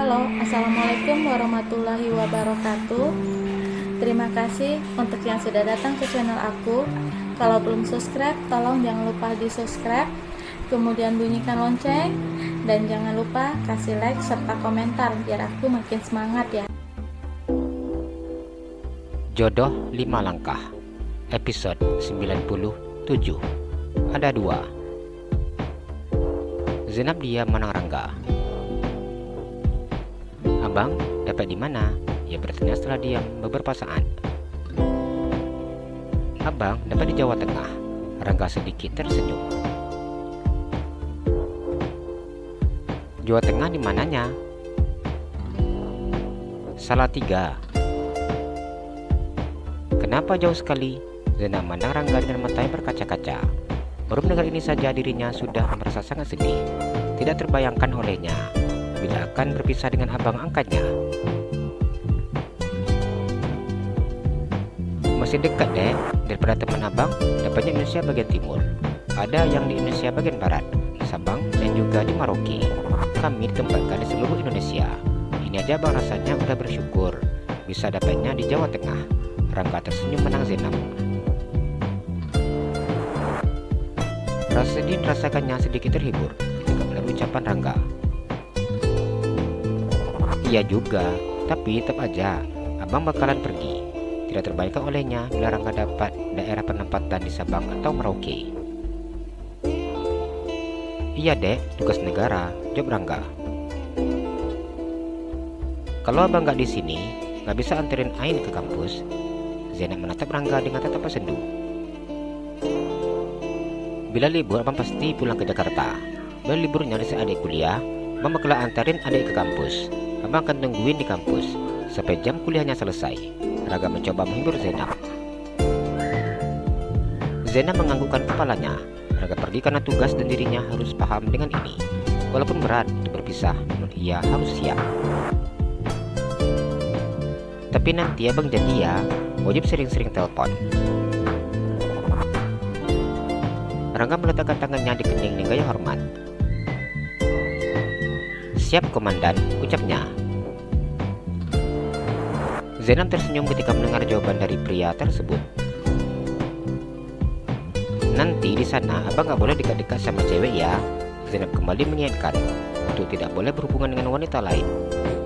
Halo, Assalamualaikum warahmatullahi wabarakatuh. Terima kasih untuk yang sudah datang ke channel aku. Kalau belum subscribe, tolong jangan lupa di subscribe, kemudian bunyikan lonceng, dan jangan lupa kasih like serta komentar biar aku makin semangat ya. Jodoh 5 langkah, episode 97. Ada 2. Zainab diam menang Rangga. Abang, dapat di mana? Ia bertanya setelah diam beberapa saat. Abang, dapat di Jawa Tengah. Rangga sedikit tersenyum. Jawa Tengah di mananya? Salatiga. Kenapa jauh sekali? Zainab memandang Rangga dengan mata yang berkaca-kaca. Baru mendengar ini saja dirinya sudah merasa sangat sedih. Tidak terbayangkan olehnya bila akan berpisah dengan abang angkatnya. Masih dekat deh, daripada teman abang dapatnya Indonesia bagian timur. Ada yang di Indonesia bagian barat, Sabang dan juga di Merauke. Kami ditempatkan di seluruh Indonesia. Ini aja abang rasanya udah bersyukur bisa dapatnya di Jawa Tengah. Rangga tersenyum menang Zainab. Rasa sedih dirasakannya sedikit terhibur ketika melalui ucapan Rangga. Iya juga, tapi tetap aja abang bakalan pergi. Tidak terbayangkan olehnya bila Rangga dapat daerah penempatan di Sabang atau Merauke. Iya dek, tugas negara, jawab Rangga. Kalau abang nggak di sini, nggak bisa anterin Ain ke kampus. Zainab menatap Rangga dengan tatapan sendu. Bila libur abang pasti pulang ke Jakarta. Bila liburnya di saat adik kuliah, abang bakalan antarin adik ke kampus. Abang akan tungguin di kampus sampai jam kuliahnya selesai. Rangga mencoba menghibur Zainab. Zainab menganggukkan kepalanya. Rangga pergi karena tugas dan dirinya harus paham dengan ini. Walaupun berat untuk berpisah, namun ia harus siap. Tapi nanti abang janji ya, wajib sering-sering telepon. Rangga meletakkan tangannya di kening dengan gaya hormat. Siap komandan, ucapnya. Zainab tersenyum ketika mendengar jawaban dari pria tersebut. Nanti di sana abang gak boleh dekat-dekat sama cewek ya. Zainab kembali mengingatkan untuk tidak boleh berhubungan dengan wanita lain.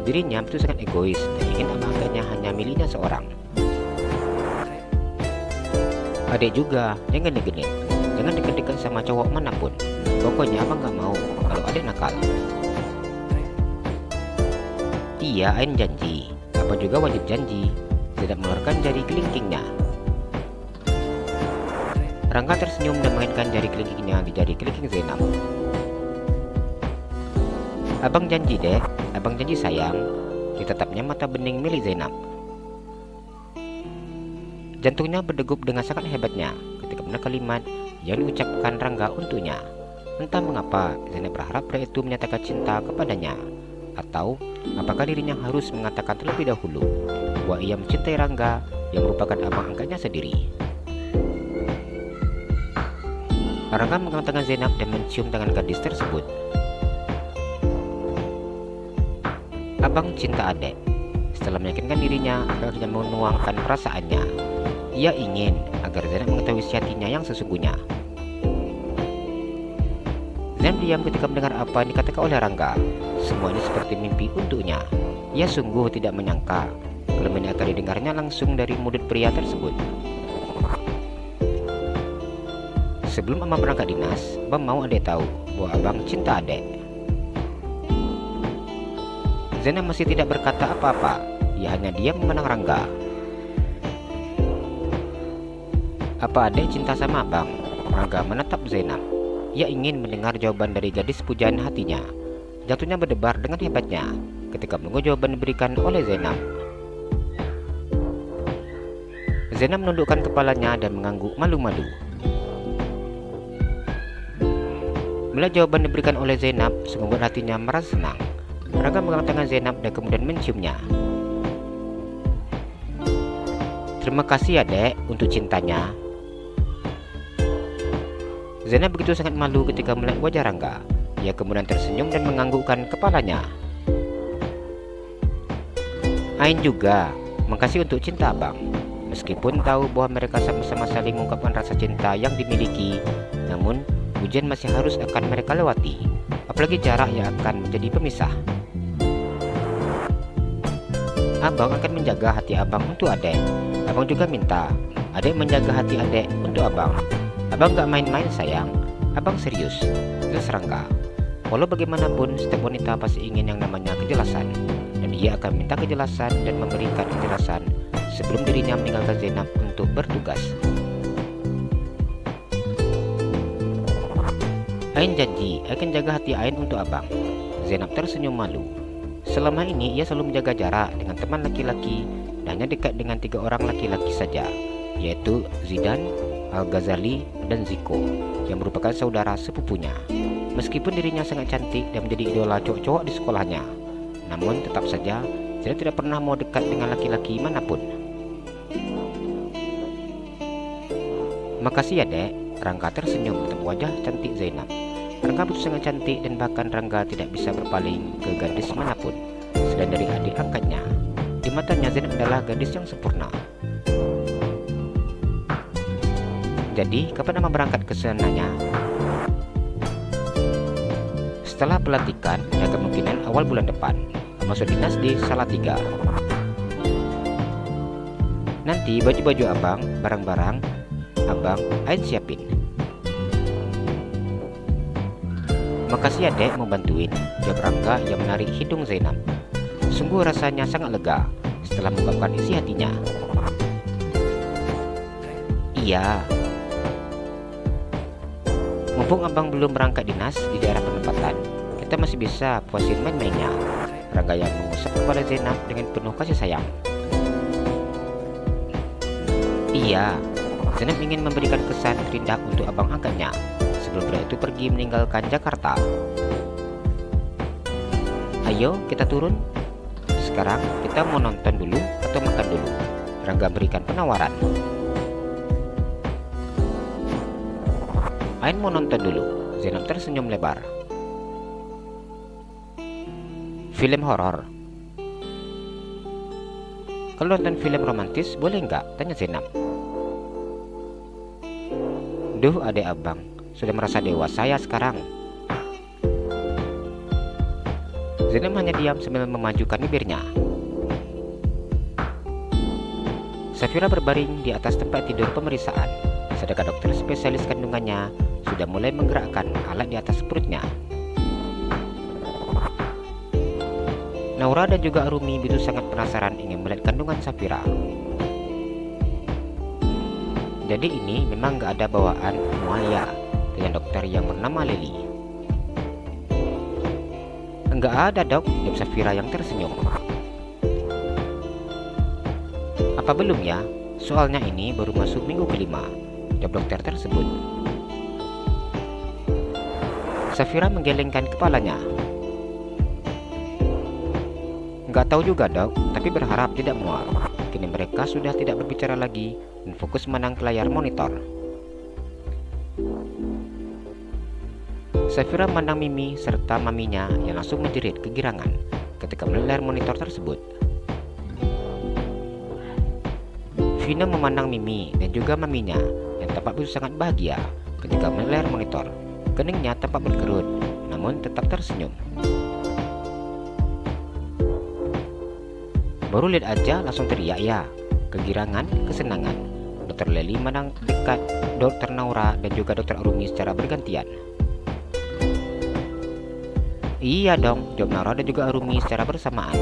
Dirinya itu sangat egois dan ingin abang angkatnya hanya miliknya seorang. Adik juga, jangan genit-genit. Jangan dekat-dekat sama cowok manapun. Pokoknya abang gak mau kalau adik nakal. Iya, Ain janji. Abang juga wajib janji. Tidak mengeluarkan jari kelingkingnya. Rangga tersenyum dan mengaitkan jari kelingkingnya di jari kelingking Zainab. Abang janji deh. Abang janji sayang. Ditatapnya mata bening milik Zainab. Jantungnya berdegup dengan sangat hebatnya ketika mendengar kalimat yang diucapkan Rangga untuknya. Entah mengapa Zainab berharap pria itu menyatakan cinta kepadanya. Atau apakah dirinya harus mengatakan terlebih dahulu bahwa ia mencintai Rangga yang merupakan abang angkatnya sendiri. Rangga memegang tangan Zainab dan mencium tangan gadis tersebut. Abang cinta adek. Setelah meyakinkan dirinya agar dia menuangkan perasaannya, ia ingin agar Zainab mengetahui isi hatinya yang sesungguhnya. Zainab diam ketika mendengar apa yang dikatakan oleh Rangga. Semua ini seperti mimpi untuknya. Ia sungguh tidak menyangka kalau ini akan didengarnya langsung dari mulut pria tersebut. Sebelum abang berangkat dinas, abang mau adek tahu bahwa abang cinta adek. Zainab masih tidak berkata apa-apa. Ia hanya diam memandang Rangga. Apa adek cinta sama abang? Rangga menatap Zainab. Ia ingin mendengar jawaban dari gadis pujaan hatinya. Jantungnya berdebar dengan hebatnya ketika menunggu jawaban diberikan oleh Zainab. Zainab menundukkan kepalanya dan mengangguk malu-malu. Bila jawaban diberikan oleh Zainab, sungguh hatinya merasa senang. Rangga memegang tangan Zainab dan kemudian menciumnya. Terima kasih ya dek untuk cintanya. Zainab begitu sangat malu ketika melihat wajah Rangga. Ia kemudian tersenyum dan menganggukkan kepalanya. Ain juga makasih untuk cinta abang. Meskipun tahu bahwa mereka sama-sama saling mengungkapkan rasa cinta yang dimiliki, namun ujian masih harus akan mereka lewati, apalagi jarak yang akan menjadi pemisah. Abang akan menjaga hati abang untuk adek. Abang juga minta adek menjaga hati adek untuk abang. Abang gak main-main sayang, abang serius. Jelas Rangga. Walau bagaimanapun, setiap wanita pasti ingin yang namanya kejelasan, dan ia akan minta kejelasan dan memberikan kejelasan sebelum dirinya meninggalkan Zainab untuk bertugas. Ain janji akan jaga hati Ain untuk abang. Zainab tersenyum malu. Selama ini ia selalu menjaga jarak dengan teman laki-laki dan hanya dekat dengan 3 orang laki-laki saja, yaitu Zidan, Al-Ghazali, dan Ziko, yang merupakan saudara sepupunya. Meskipun dirinya sangat cantik dan menjadi idola cowok-cowok di sekolahnya, namun tetap saja Zainab tidak pernah mau dekat dengan laki-laki manapun. Makasih ya dek, Rangga tersenyum bertemu wajah cantik Zainab. Rangga begitu sangat cantik dan bahkan Rangga tidak bisa berpaling ke gadis manapun selain dari adik angkatnya. Di matanya Zainab adalah gadis yang sempurna. Jadi kapan Ama berangkat ke sananya? Setelah pelantikan, ada kemungkinan awal bulan depan. Masuk dinas di Salatiga. Nanti baju-baju abang, barang-barang abang Ain siapin. Makasih ya dek mau bantuin, jawab Rangga yang menarik hidung Zainab. Sungguh rasanya sangat lega setelah mengungkapkan isi hatinya. Iya. Mumpung abang belum berangkat dinas di daerah penempatan, kita masih bisa puasin main-mainnya. Rangga yang mengusap kepala Zainab dengan penuh kasih sayang. Iya, Zainab ingin memberikan kesan terindah untuk abang angkatnya sebelum pria itu pergi meninggalkan Jakarta. Ayo kita turun. Sekarang kita mau nonton dulu atau makan dulu? Rangga berikan penawaran. Ain mau nonton dulu. Zainab tersenyum lebar. Film horor. Kalau nonton film romantis boleh nggak? Tanya Zainab. Duh adek abang, sudah merasa dewasa ya sekarang. Zainab hanya diam sambil memajukan bibirnya. Safira berbaring di atas tempat tidur pemeriksaan, sedangkan dokter spesialis kandungannya sudah mulai menggerakkan alat di atas perutnya. Naura dan juga Arumi begitu sangat penasaran ingin melihat kandungan Safira. Jadi ini memang gak ada bawaan muaya, tanya dokter yang bernama Leli. Enggak ada dok, jawab Safira yang tersenyum. Apa belum ya? Soalnya ini baru masuk minggu kelima, jawab dokter tersebut. Safira menggelengkan kepalanya. Nggak tahu juga dok, tapi berharap tidak mual. Kini mereka sudah tidak berbicara lagi dan fokus menang ke layar monitor. Safira memandang Mimi serta maminya yang langsung menjerit kegirangan ketika melihat layar monitor tersebut. Vina memandang Mimi dan juga maminya yang tampak begitu sangat bahagia ketika melihat layar monitor. Keningnya tampak berkerut, namun tetap tersenyum. Baru lihat aja langsung teriak ya, kegirangan, kesenangan. Dokter Leli memandang dekat Dokter Naura dan juga Dokter Arumi secara bergantian. Iya dong, jawab Naura dan juga Arumi secara bersamaan.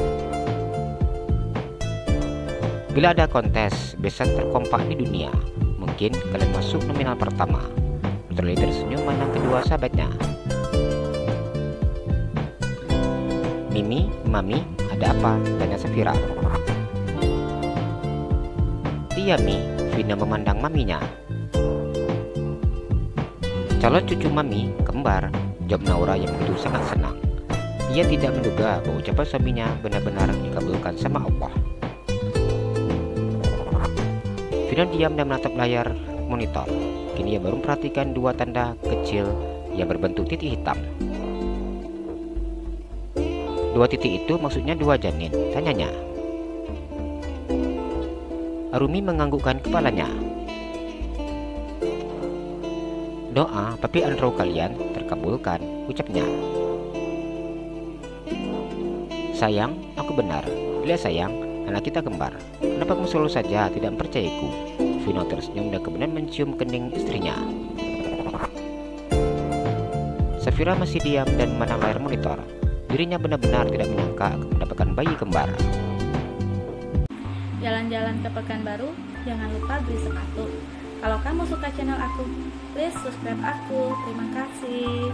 Bila ada kontes besan terkompak di dunia, mungkin kalian masuk nominal pertama. Dokter Leli tersenyum memandang kedua sahabatnya. Mimi, Mami, ada apa? Tanya Safira. Iya Mi, Vina memandang maminya. Calon cucu Mami, kembar, jawab Naura yang begitu sangat senang. Ia tidak menduga bahwa ucapan suaminya benar-benar dikabulkan sama Allah. Vina diam dan menatap layar monitor. Kini ia baru memperhatikan dua tanda kecil yang berbentuk titik hitam. Dua titik itu maksudnya dua janin, tanyanya. Arumi menganggukkan kepalanya. Doa Papi Andrew kalian terkabulkan, ucapnya. Sayang, aku benar. Lihat sayang, anak kita kembar. Kenapa kamu selalu saja tidak mempercayaiku? Vino tersenyum dan kemudian mencium kening istrinya. Safira masih diam dan memandang layar monitor. Dirinya benar-benar tidak menyangka akan mendapatkan bayi kembar. Jalan-jalan ke Pekanbaru, jangan lupa beli sepatu. Kalau kamu suka channel aku, please subscribe aku. Terima kasih.